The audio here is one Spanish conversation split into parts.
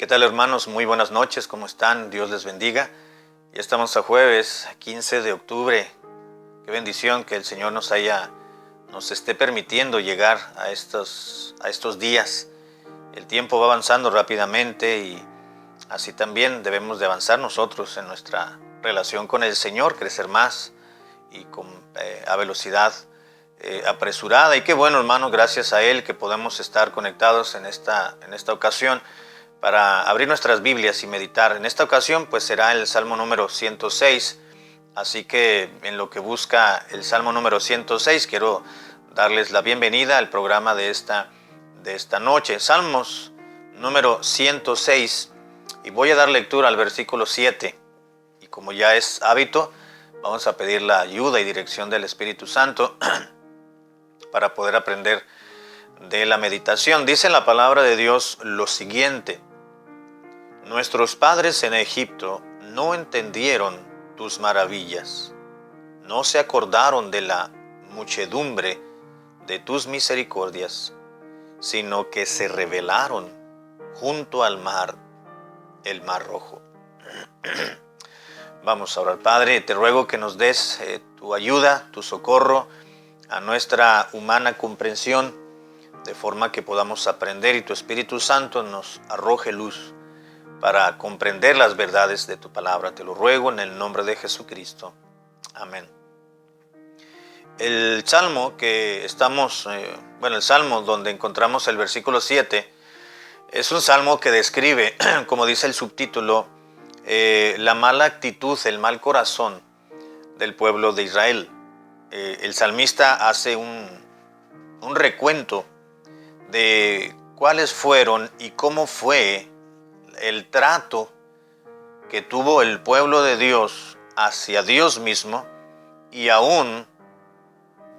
¿Qué tal, hermanos? Muy buenas noches, ¿cómo están? Dios les bendiga. Ya estamos a jueves 15 de octubre. Qué bendición que el Señor nos esté permitiendo llegar a estos días. El tiempo va avanzando rápidamente y así también debemos de avanzar nosotros en nuestra relación con el Señor, crecer más y a velocidad apresurada. Y qué bueno, hermanos, gracias a Él que podemos estar conectados en esta ocasión para abrir nuestras Biblias y meditar. En esta ocasión pues será el Salmo número 106, así que en lo que busca el Salmo número 106 quiero darles la bienvenida al programa de esta noche. Salmos número 106, y voy a dar lectura al versículo 7, y como ya es hábito, vamos a pedir la ayuda y dirección del Espíritu Santo para poder aprender de la meditación. Dice la palabra de Dios lo siguiente: nuestros padres en Egipto no entendieron tus maravillas, no se acordaron de la muchedumbre de tus misericordias, sino que se rebelaron junto al mar, el mar rojo. Vamos a orar. Padre, te ruego que nos des tu ayuda, tu socorro a nuestra humana comprensión, de forma que podamos aprender y tu Espíritu Santo nos arroje luz para comprender las verdades de tu palabra. Te lo ruego en el nombre de Jesucristo. Amén. El salmo que estamos, el salmo donde encontramos el versículo 7, es un salmo que describe, como dice el subtítulo, la mala actitud, el mal corazón del pueblo de Israel. El salmista hace un recuento de cuáles fueron y cómo fue el trato que tuvo el pueblo de Dios hacia Dios mismo, y aún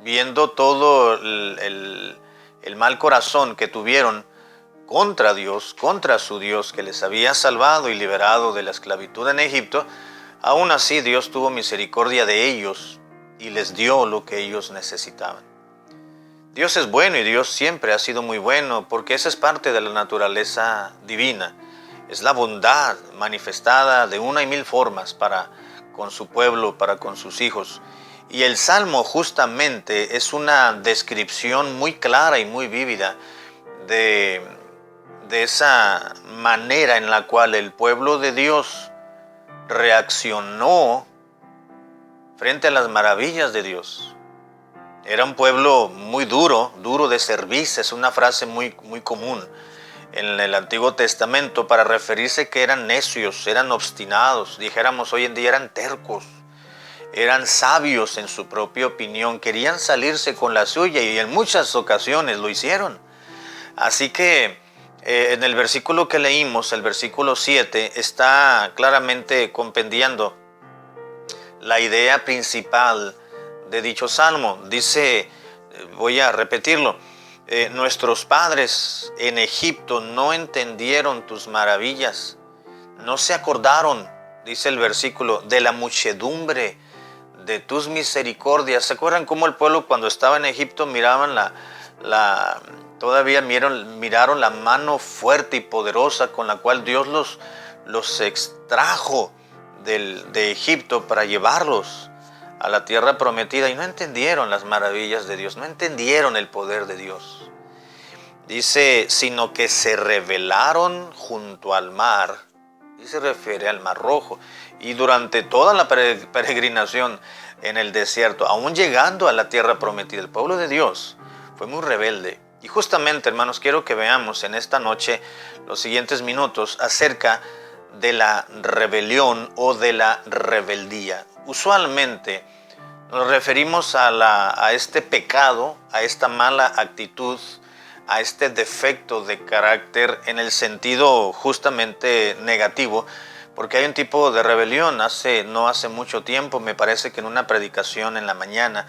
viendo todo el mal corazón que tuvieron contra Dios, contra su Dios que les había salvado y liberado de la esclavitud en Egipto, aún así Dios tuvo misericordia de ellos y les dio lo que ellos necesitaban. Dios es bueno y Dios siempre ha sido muy bueno, porque esa es parte de la naturaleza divina. Es la bondad manifestada de una y mil formas para con su pueblo, para con sus hijos. Y el Salmo justamente es una descripción muy clara y muy vívida de esa manera en la cual el pueblo de Dios reaccionó frente a las maravillas de Dios. Era un pueblo muy duro de cerviz, es una frase muy común en el Antiguo Testamento para referirse que eran necios, eran obstinados, dijéramos hoy en día eran tercos, eran sabios en su propia opinión, querían salirse con la suya y en muchas ocasiones lo hicieron. Así que en el versículo que leímos, el versículo 7, está claramente compendiando la idea principal de dicho salmo. Dice, voy a repetirlo: nuestros padres en Egipto no entendieron tus maravillas, no se acordaron, dice el versículo, de la muchedumbre de tus misericordias. ¿Se acuerdan cómo el pueblo cuando estaba en Egipto miraban todavía miraron la mano fuerte y poderosa con la cual Dios los extrajo de Egipto para llevarlos a la tierra prometida, y no entendieron las maravillas de Dios, no entendieron el poder de Dios? Dice, sino que se rebelaron junto al mar, y se refiere al Mar Rojo. Y durante toda la peregrinación en el desierto, aún llegando a la tierra prometida, el pueblo de Dios fue muy rebelde. Y justamente, hermanos, quiero que veamos en esta noche los siguientes minutos acerca de la rebelión o de la rebeldía. Usualmente nos referimos a este pecado, a esta mala actitud, a este defecto de carácter en el sentido justamente negativo, porque hay un tipo de rebelión. No hace mucho tiempo, me parece que en una predicación en la mañana,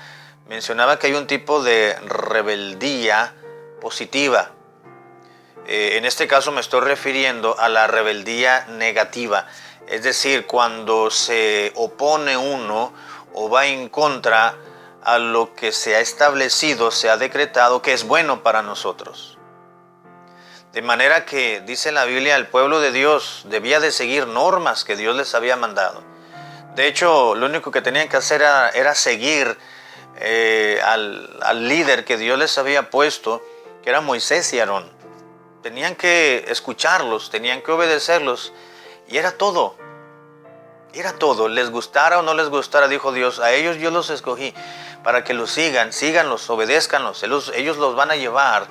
mencionaba que hay un tipo de rebeldía positiva. En este caso me estoy refiriendo a la rebeldía negativa, es decir, cuando se opone uno o va en contra a lo que se ha establecido, se ha decretado que es bueno para nosotros. De manera que, dice la Biblia, el pueblo de Dios debía de seguir normas que Dios les había mandado. De hecho, lo único que tenían que hacer era seguir al líder que Dios les había puesto, que era Moisés y Aarón. Tenían que escucharlos, tenían que obedecerlos, y era todo. Era todo, les gustara o no les gustara, dijo Dios, a ellos yo los escogí para que los sigan, síganlos, obedézcanlos, ellos los van a llevar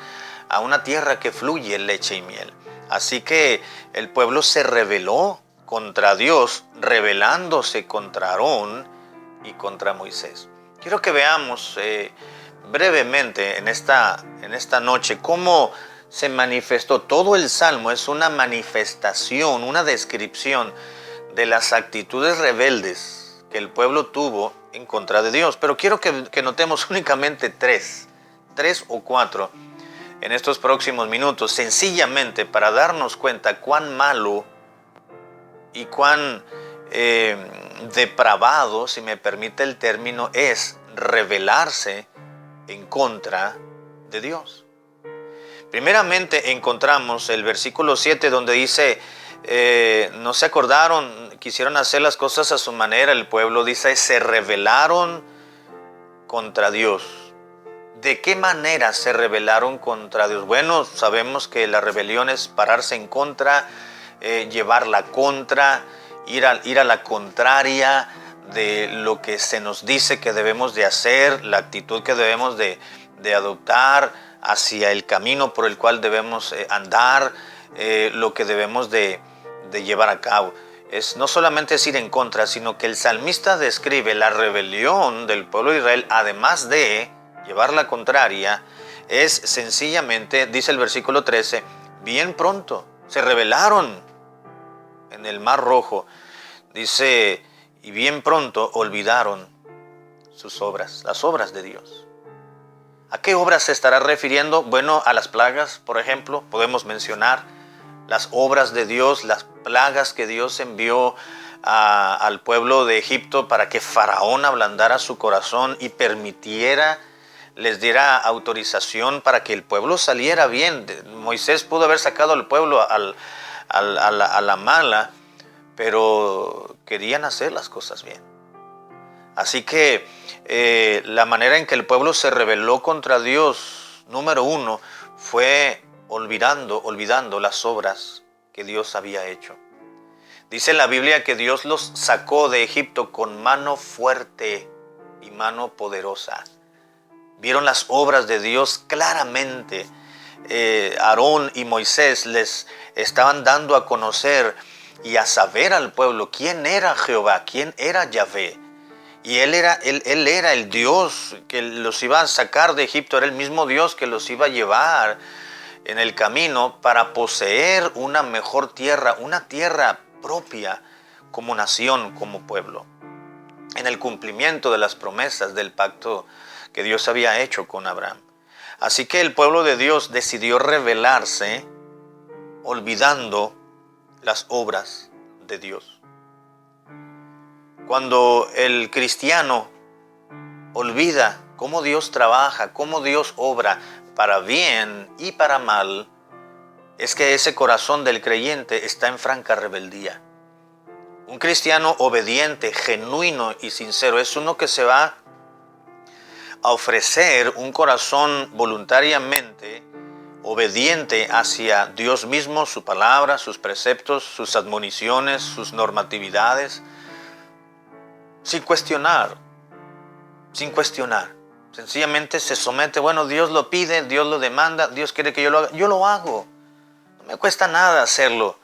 a una tierra que fluye leche y miel. Así que el pueblo se rebeló contra Dios, rebelándose contra Aarón y contra Moisés. Quiero que veamos brevemente en esta noche cómo se manifestó. Todo el Salmo es una manifestación, una descripción de las actitudes rebeldes que el pueblo tuvo en contra de Dios. Pero quiero que notemos únicamente tres o cuatro en estos próximos minutos, sencillamente para darnos cuenta cuán malo y cuán depravado, si me permite el término, es rebelarse en contra de Dios. Primeramente encontramos el versículo 7 donde dice, no se acordaron, quisieron hacer las cosas a su manera. El pueblo dice, se rebelaron contra Dios. ¿De qué manera se rebelaron contra Dios? Bueno, sabemos que la rebelión es pararse en contra, llevar la contra, ir a la contraria de lo que se nos dice que debemos de hacer, la actitud que debemos de adoptar hacia el camino por el cual debemos andar, lo que debemos de llevar a cabo. No solamente es ir en contra, sino que el salmista describe la rebelión del pueblo de Israel, además de llevar la contraria, es sencillamente, dice el versículo 13, bien pronto, se rebelaron en el Mar Rojo, dice, y bien pronto olvidaron sus obras, las obras de Dios. ¿A qué obras se estará refiriendo? Bueno, a las plagas, por ejemplo, podemos mencionar las obras de Dios, las plagas que Dios envió al pueblo de Egipto para que Faraón ablandara su corazón y les diera autorización para que el pueblo saliera bien. Moisés pudo haber sacado al pueblo a la mala, pero querían hacer las cosas bien. Así que la manera en que el pueblo se rebeló contra Dios, número uno, fue olvidando las obras que Dios había hecho. Dice la Biblia que Dios los sacó de Egipto con mano fuerte y mano poderosa. Vieron las obras de Dios claramente. Aarón y Moisés les estaban dando a conocer y a saber al pueblo quién era Jehová, quién era Yahvé. Y él era el Dios que los iba a sacar de Egipto, era el mismo Dios que los iba a llevar en el camino para poseer una mejor tierra, una tierra propia como nación, como pueblo, en el cumplimiento de las promesas del pacto que Dios había hecho con Abraham. Así que el pueblo de Dios decidió rebelarse olvidando las obras de Dios. Cuando el cristiano olvida cómo Dios trabaja, cómo Dios obra para bien y para mal, es que ese corazón del creyente está en franca rebeldía. Un cristiano obediente, genuino y sincero es uno que se va a ofrecer un corazón voluntariamente obediente hacia Dios mismo, su palabra, sus preceptos, sus admoniciones, sus normatividades, sin cuestionar. Sencillamente se somete, bueno, Dios lo pide, Dios lo demanda, Dios quiere que yo lo hago. No me cuesta nada hacerlo.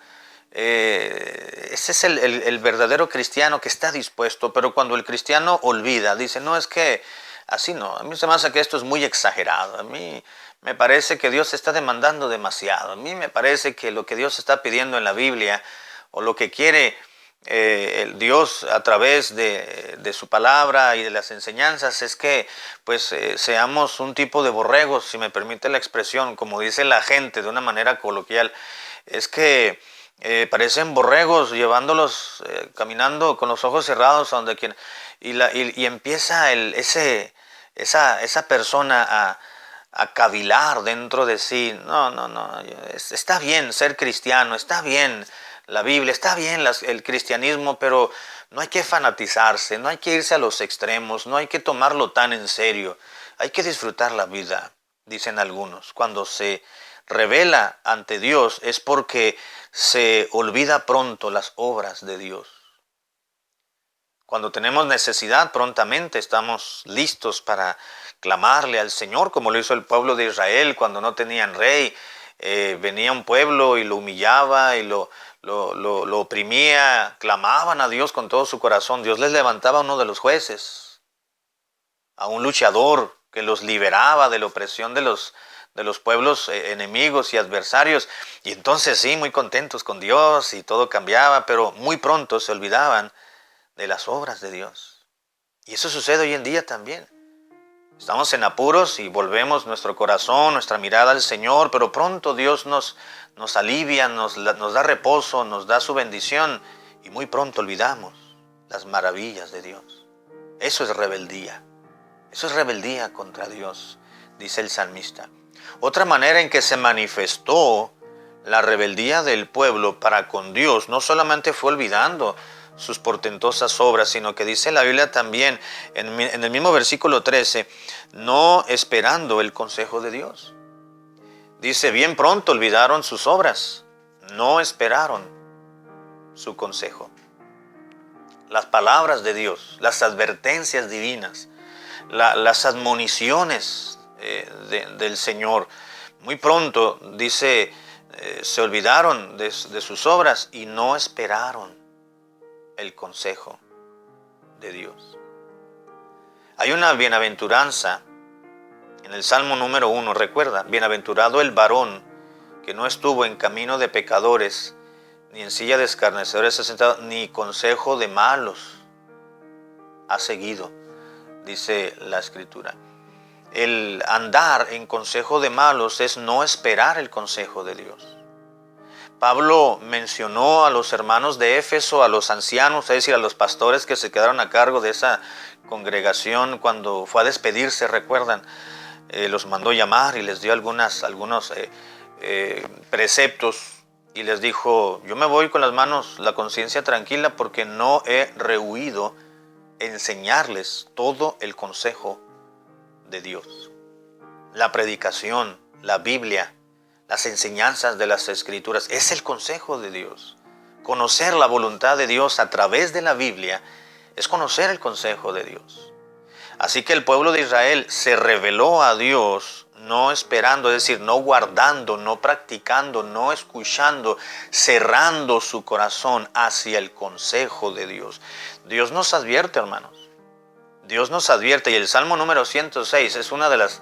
Ese es el verdadero cristiano que está dispuesto, pero cuando el cristiano olvida, dice, no, es que así no, a mí se me hace que esto es muy exagerado, a mí me parece que Dios está demandando demasiado, a mí me parece que lo que Dios está pidiendo en la Biblia o lo que quiere el Dios a través de su palabra y de las enseñanzas es que pues seamos un tipo de borregos, si me permite la expresión, como dice la gente de una manera coloquial, es que parecen borregos llevándolos caminando con los ojos cerrados donde y empieza esa persona a cavilar dentro de sí. No, no, no. Está bien ser cristiano, está bien la Biblia, está bien el cristianismo, pero no hay que fanatizarse, no hay que irse a los extremos, no hay que tomarlo tan en serio. Hay que disfrutar la vida, dicen algunos. Cuando se revela ante Dios es porque se olvida pronto las obras de Dios. Cuando tenemos necesidad, prontamente estamos listos para clamarle al Señor, como lo hizo el pueblo de Israel cuando no tenían rey. Venía un pueblo y lo humillaba y lo oprimía, clamaban a Dios con todo su corazón. Dios les levantaba a uno de los jueces, a un luchador que los liberaba de la opresión de los pueblos enemigos y adversarios. Y entonces sí, muy contentos con Dios y todo cambiaba, pero muy pronto se olvidaban de las obras de Dios. Y eso sucede hoy en día también. Estamos en apuros y volvemos nuestro corazón, nuestra mirada al Señor, pero pronto Dios nos alivia, nos da reposo, nos da su bendición y muy pronto olvidamos las maravillas de Dios. Eso es rebeldía. Eso es rebeldía contra Dios, dice el salmista. Otra manera en que se manifestó la rebeldía del pueblo para con Dios no solamente fue olvidando sus portentosas obras, sino que dice la Biblia también en el mismo versículo 13, no esperando el consejo de Dios. Dice, bien pronto olvidaron sus obras, no esperaron su consejo. Las palabras de Dios, las advertencias divinas, las admoniciones del Señor, muy pronto, dice, se olvidaron de sus obras y no esperaron el consejo de Dios. Hay una bienaventuranza en el Salmo número 1, recuerda, bienaventurado el varón que no estuvo en camino de pecadores, ni en silla de escarnecedores ha sentado, ni consejo de malos ha seguido, dice la Escritura. El andar en consejo de malos es no esperar el consejo de Dios. Pablo mencionó a los hermanos de Éfeso, a los ancianos, es decir, a los pastores que se quedaron a cargo de esa congregación cuando fue a despedirse, recuerdan, los mandó llamar y les dio algunos preceptos y les dijo, yo me voy con las manos, la conciencia tranquila porque no he rehuido enseñarles todo el consejo de Dios. La predicación, la Biblia, las enseñanzas de las Escrituras, es el consejo de Dios. Conocer la voluntad de Dios a través de la Biblia es conocer el consejo de Dios. Así que el pueblo de Israel se reveló a Dios, no esperando, es decir, no guardando, no practicando, no escuchando, cerrando su corazón hacia el consejo de Dios. Dios nos advierte, hermanos. Dios nos advierte y el Salmo número 106 es una de las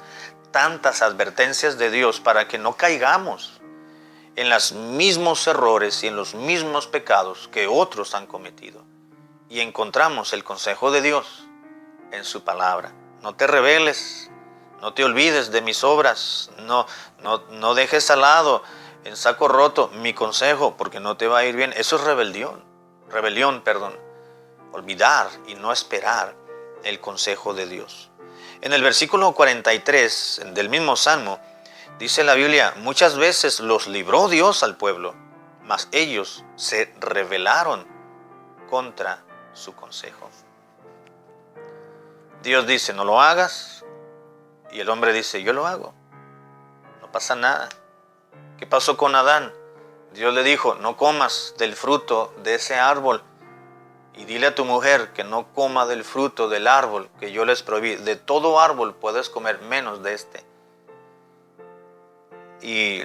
tantas advertencias de Dios para que no caigamos en los mismos errores y en los mismos pecados que otros han cometido. Y encontramos el consejo de Dios en su palabra. No te rebeles, no te olvides de mis obras, no dejes al lado en saco roto mi consejo porque no te va a ir bien. Eso es rebelión, olvidar y no esperar el consejo de Dios. En el versículo 43 del mismo Salmo, dice la Biblia, muchas veces los libró Dios al pueblo, mas ellos se rebelaron contra su consejo. Dios dice, no lo hagas, y el hombre dice, yo lo hago. No pasa nada. ¿Qué pasó con Adán? Dios le dijo, no comas del fruto de ese árbol, y dile a tu mujer que no coma del fruto del árbol que yo les prohibí. De todo árbol puedes comer menos de este. Y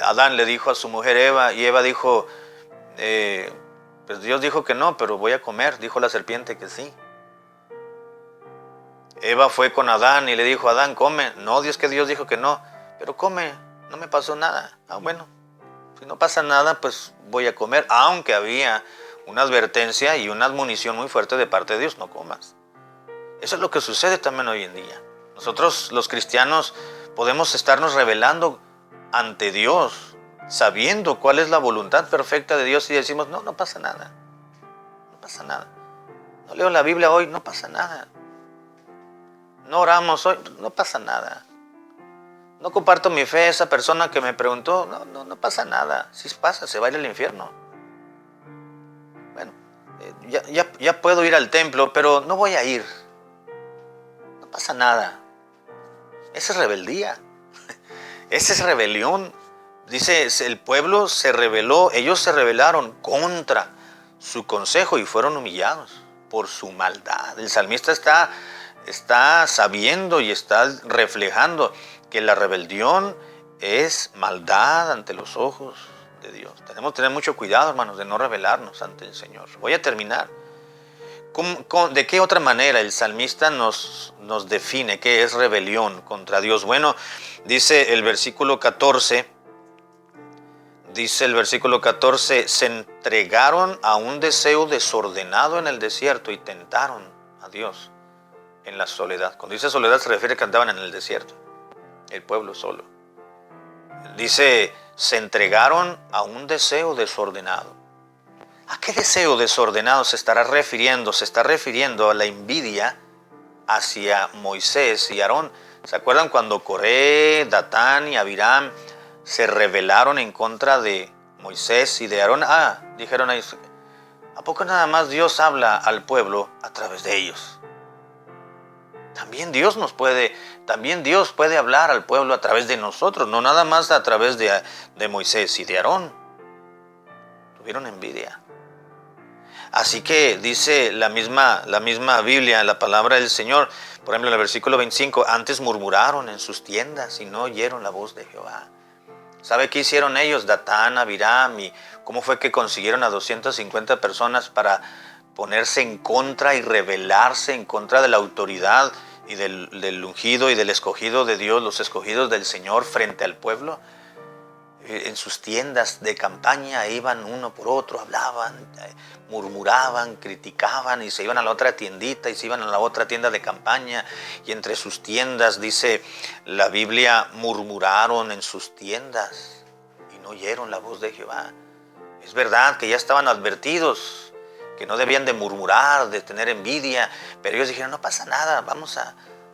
Adán le dijo a su mujer Eva, y Eva dijo, pues Dios dijo que no, pero voy a comer. Dijo la serpiente que sí. Eva fue con Adán y le dijo, Adán, come. No, Dios dijo que no, pero come, no me pasó nada. Ah, bueno, si no pasa nada, pues voy a comer, aunque había una advertencia y una admonición muy fuerte de parte de Dios, no comas. Eso es lo que sucede también hoy en día. Nosotros los cristianos podemos estarnos rebelando ante Dios, sabiendo cuál es la voluntad perfecta de Dios y decimos, no pasa nada, no pasa nada. No leo la Biblia hoy, no pasa nada. No oramos hoy, no pasa nada. No comparto mi fe. Esa persona que me preguntó, no pasa nada. Si pasa, se va a ir al infierno. Bueno, ya puedo ir al templo, pero no voy a ir. No pasa nada. Esa es rebeldía. Esa es rebelión. Dice, el pueblo se rebeló, ellos se rebelaron contra su consejo y fueron humillados por su maldad. El salmista está sabiendo y está reflejando que la rebelión es maldad ante los ojos de Dios. Tenemos que tener mucho cuidado, hermanos, de no rebelarnos ante el Señor. Voy a terminar. ¿De qué otra manera el salmista nos define qué es rebelión contra Dios? Bueno, dice el versículo 14, se entregaron a un deseo desordenado en el desierto y tentaron a Dios en la soledad. Cuando dice soledad se refiere a que andaban en el desierto, el pueblo solo. Dice, se entregaron a un deseo desordenado. ¿A qué deseo desordenado se estará refiriendo? Se está refiriendo a la envidia hacia Moisés y Aarón. ¿Se acuerdan cuando Coré, Datán y Abiram se rebelaron en contra de Moisés y de Aarón? Dijeron ellos, ¿a poco nada más Dios habla al pueblo a través de ellos? También Dios puede hablar al pueblo a través de nosotros, no nada más a través de Moisés y de Aarón. Tuvieron envidia. Así que dice la misma Biblia, la palabra del Señor, por ejemplo en el versículo 25, antes murmuraron en sus tiendas y no oyeron la voz de Jehová. ¿Sabe qué hicieron ellos? Datán, Abiram, y cómo fue que consiguieron a 250 personas para ponerse en contra y rebelarse en contra de la autoridad y del ungido y del escogido de Dios, los escogidos del Señor frente al pueblo. En sus tiendas de campaña iban uno por otro, hablaban, murmuraban, criticaban y se iban a la otra tiendita y se iban a la otra tienda de campaña y entre sus tiendas, dice la Biblia, murmuraron en sus tiendas y no oyeron la voz de Jehová. Es verdad que ya estaban advertidos que no debían de murmurar, de tener envidia, pero ellos dijeron, no pasa nada, vamos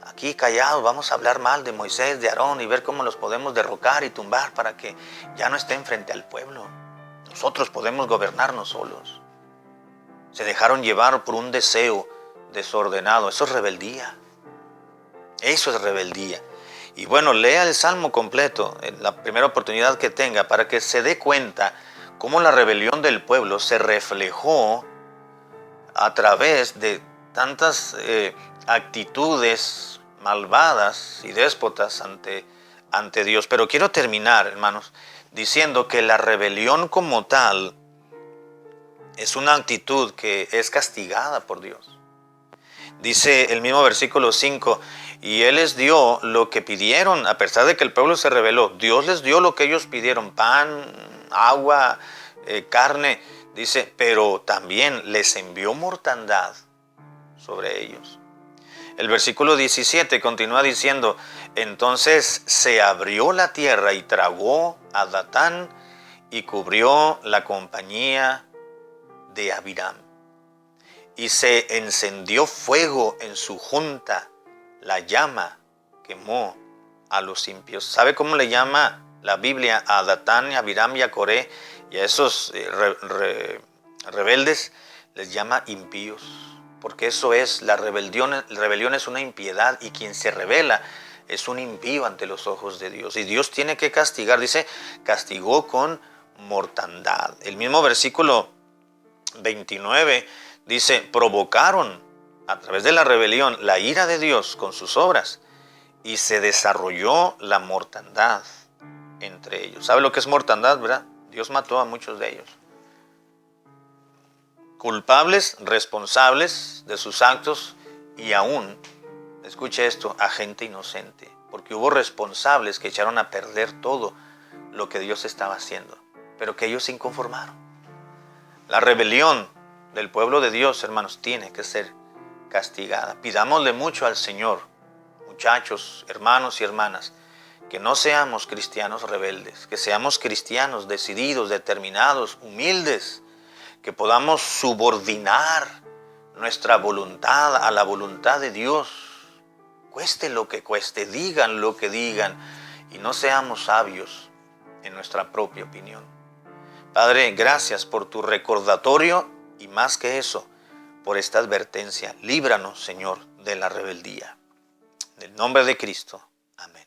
aquí callados, vamos a hablar mal de Moisés, de Aarón y ver cómo los podemos derrocar y tumbar para que ya no estén frente al pueblo. Nosotros podemos gobernarnos solos. Se dejaron llevar por un deseo desordenado. Eso es rebeldía. Eso es rebeldía. Y bueno, lea el Salmo completo en la primera oportunidad que tenga para que se dé cuenta cómo la rebelión del pueblo se reflejó a través de tantas actitudes malvadas y déspotas ante Dios. Pero quiero terminar, hermanos, diciendo que la rebelión como tal es una actitud que es castigada por Dios. Dice el mismo versículo 5, y Él les dio lo que pidieron, a pesar de que el pueblo se rebeló. Dios les dio lo que ellos pidieron, pan, agua, carne. Dice, pero también les envió mortandad sobre ellos. El versículo 17 continúa diciendo, entonces se abrió la tierra y tragó a Datán y cubrió la compañía de Abiram. Y se encendió fuego en su junta, la llama quemó a los impíos. ¿Sabe cómo le llama la Biblia a Datán, a Abiram y a Coré y a esos rebeldes? Les llama impíos. Porque eso es, la rebelión es una impiedad y quien se rebela es un impío ante los ojos de Dios. Y Dios tiene que castigar, dice, castigó con mortandad. El mismo versículo 29 dice, provocaron a través de la rebelión la ira de Dios con sus obras y se desarrolló la mortandad entre ellos. ¿Sabe lo que es mortandad, verdad? Dios mató a muchos de ellos. Culpables, responsables de sus actos y aún, escuche esto, a gente inocente, porque hubo responsables que echaron a perder todo lo que Dios estaba haciendo, pero que ellos se inconformaron. La rebelión del pueblo de Dios, hermanos, tiene que ser castigada. Pidámosle mucho al Señor, muchachos, hermanos y hermanas, que no seamos cristianos rebeldes, que seamos cristianos decididos, determinados, humildes, que podamos subordinar nuestra voluntad a la voluntad de Dios, cueste lo que cueste, digan lo que digan, y no seamos sabios en nuestra propia opinión. Padre, gracias por tu recordatorio y más que eso, por esta advertencia. Líbranos, Señor, de la rebeldía. En el nombre de Cristo. Amén.